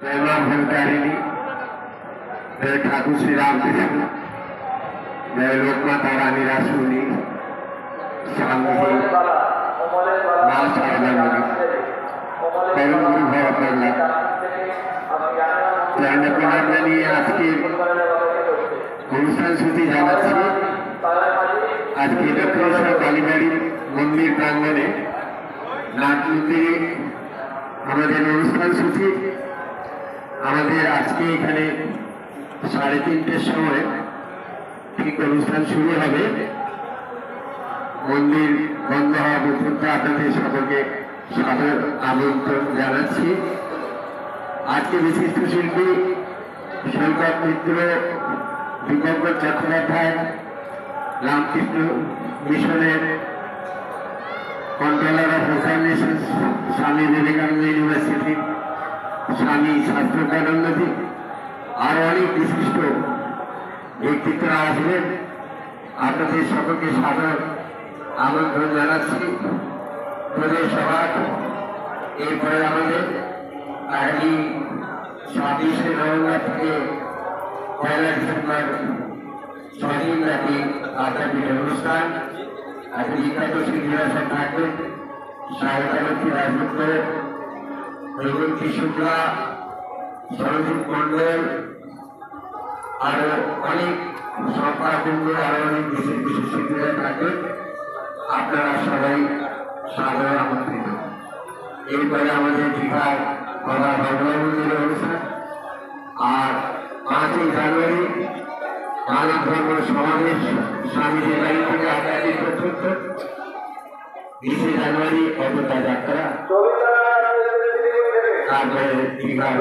जय मां भंडारिणी, जय ठाकुर श्री रामकृष्ण, जय लोकमाता रानी रासुनी, शांति मां शारदा करुण गुरु भव करला জানিয়ে আজকে অনুষ্ঠান সূচি জানাচ্ছি। আজকে দক্ষিণেশ্বর কালীবাড়ির মন্দির প্রাঙ্গণে নাটমন্দিরে আমাদের অনুষ্ঠান সূচি। আমাদের আজকে এখানে 3:30টার সময় ঠিক অনুষ্ঠান শুরু হবে। মন্দির বন্ধ হওয়া পর্যন্ত আপনাদের সকলকে সাদর আমন্ত্রণ জানাচ্ছি। আজকে বিশিষ্ট শিল্পী সৈকত মিত্র, দীপঙ্কর চট্টোপাধ্যায়, রামকৃষ্ণ মিশনের controller of examination Swami Vivekananda university স্বামী শাস্ত্রজ্ঞানন্দজি, আরো অনেক বিশিষ্ট ব্যক্তিত্বরা আসবেন। আপনাদের সকলকে সাদর আমন্ত্রণ জানাচ্ছি। প্রদেশ সভা এরপরে আমাদের আগামী 26শে নভেম্বর থেকে 1 ডিসেম্বর 6 দিন ব্যাপী আধ্যাত্মিক অনুষ্ঠান। আজকে বিখ্যাত শিল্পীরা সব থাকবেন। সাহিত্যলক্ষ্মী রাজগুপ্ত, রঘুবন্তী শুক্লা, সরজিৎ মন্ডল, আরো অনেক সম্পাদক, আরো অনেক বিশেষ বিশেষ শিল্পীরা থাকবেন। আপনারা সবাই সাদর আমন্ত্রিত। এরপরে আমাদের দীঘার বাবা ভগবান মন্দিরের অনুষ্ঠান। আর 5ই জানুয়ারি মানব ধর্ম সমাবেশ স্বামীজির বাড়ি থেকে আধ্যাত্মিক পর্যন্ত। 20শে জানুয়ারি অযোধ্যা যাত্রা, তারপরে দীঘার